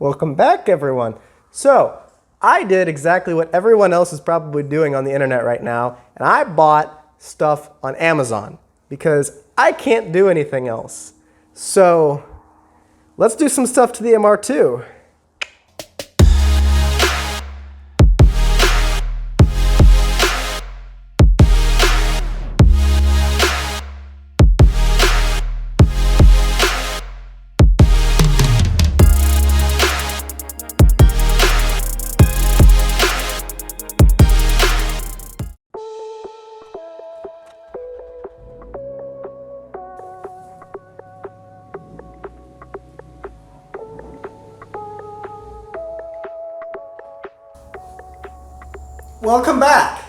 Welcome back, everyone. So, I did exactly what everyone else is probably doing on the internet right now, and I bought stuff on Amazon because I can't do anything else. So, let's do some stuff to the MR2. Welcome back!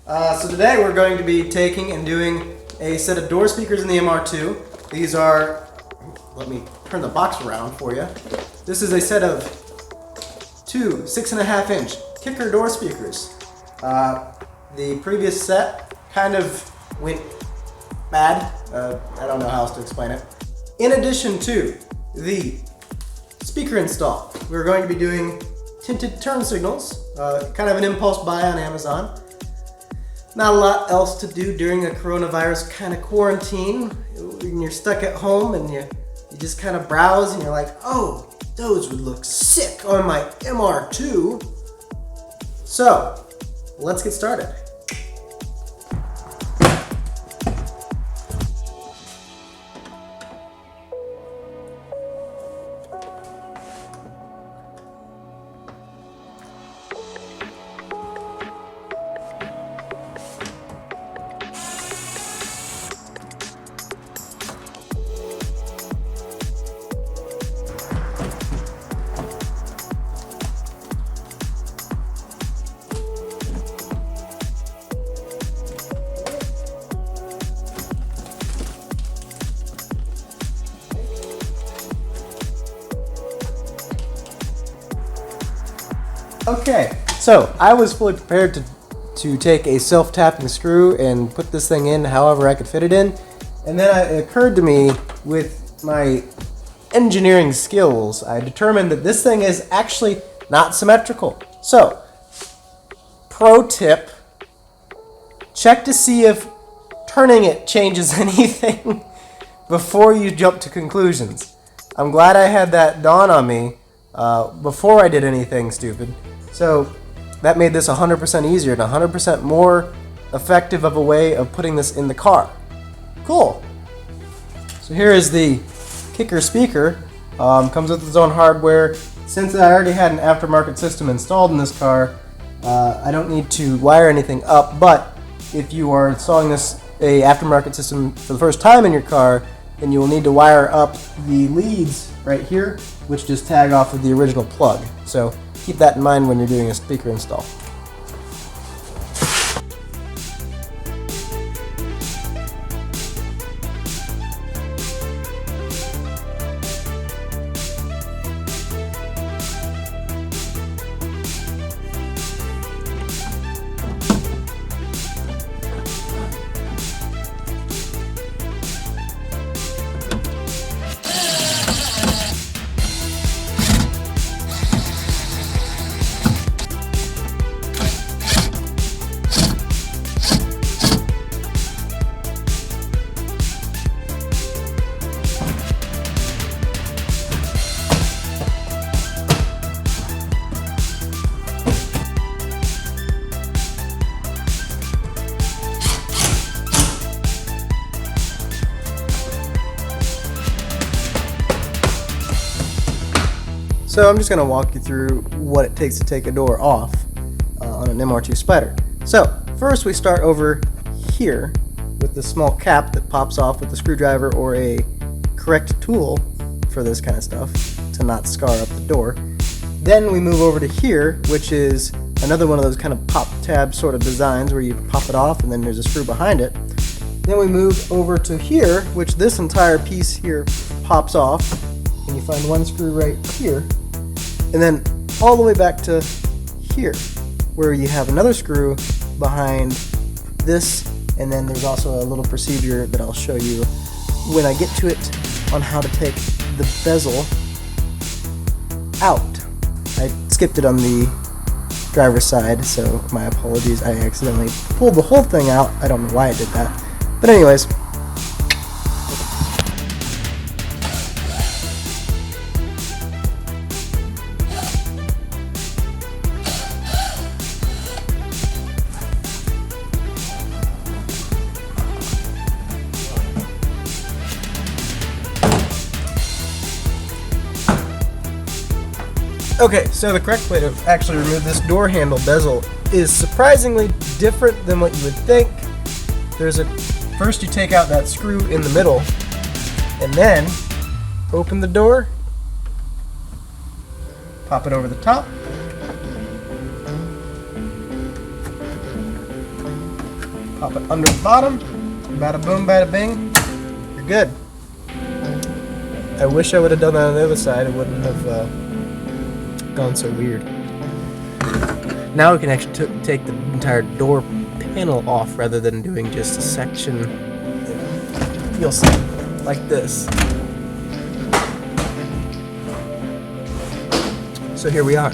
So today we're going to be taking and doing a set of door speakers in the MR2. These are, let me turn the box around for you. This is a set of two 6.5-inch kicker door speakers. The previous set kind of went bad. I don't know how else to explain it. In addition to the speaker install, we're going to be doing tinted turn signals. Kind of an impulse buy on Amazon. Not a lot else to do during a coronavirus kind of quarantine. When you're stuck at home and you just kind of browse and you're like, oh, those would look sick on my MR2. So, let's get started. Okay, so I was fully prepared to take a self-tapping screw and put this thing in however I could fit it in. And then it occurred to me, with my engineering skills, I determined that this thing is actually not symmetrical. So, pro tip, check to see if turning it changes anything before you jump to conclusions. I'm glad I had that dawn on me before I did anything stupid. So that made this 100% easier and 100% more effective of a way of putting this in the car. Cool. So here is the kicker speaker. Comes with its own hardware. Since I already had an aftermarket system installed in this car, I don't need to wire anything up. But if you are installing a aftermarket system for the first time in your car, then you will need to wire up the leads right here, which just tag off of the original plug. So keep that in mind when you're doing a speaker install. So I'm just going to walk you through what it takes to take a door off on an MR2 Spyder. So first we start over here with the small cap that pops off with a screwdriver or a correct tool for this kind of stuff to not scar up the door. Then we move over to here, which is another one of those kind of pop tab sort of designs where you pop it off and then there's a screw behind it. Then we move over to here, which this entire piece here pops off, and you find one screw right here. And then all the way back to here, where you have another screw behind this, and then there's also a little procedure that I'll show you when I get to it on how to take the bezel out. I skipped it on the driver's side, so my apologies. I accidentally pulled the whole thing out. I don't know why I did that. But anyways. Okay, so the correct way to actually remove this door handle bezel is surprisingly different than what you would think. First you take out that screw in the middle, and then open the door, pop it over the top, pop it under the bottom, bada boom, bada bing, you're good. I wish I would have done that on the other side. It wouldn't have gone so weird. Now we can actually take the entire door panel off rather than doing just a section. You'll see, like this. So here we are.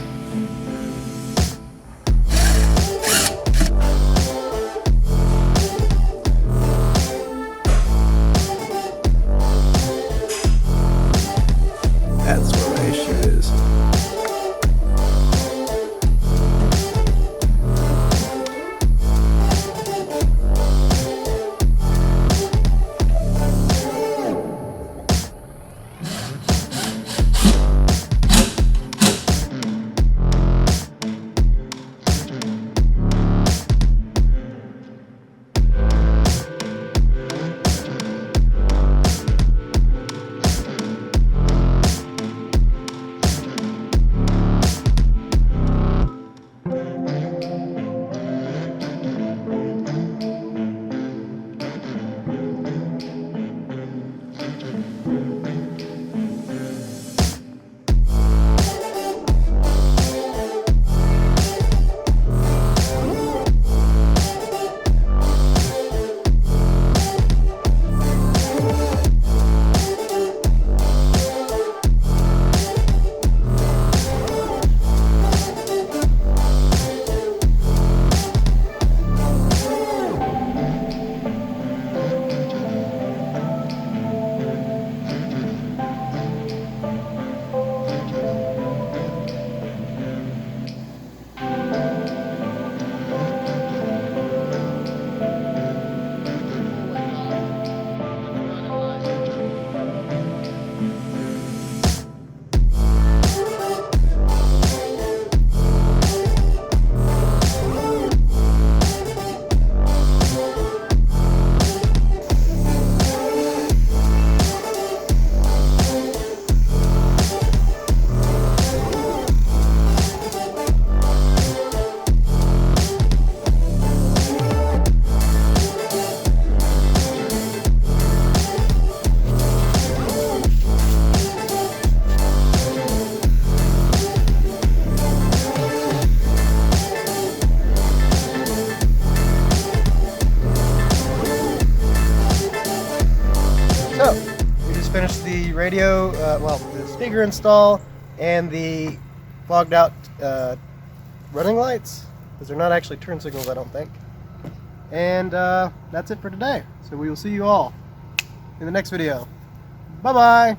That's where my issue is. So, we just finished the radio, the speaker install and the fogged out running lights, because they're not actually turn signals, I don't think. And that's it for today. So we will see you all in the next video. Bye-bye!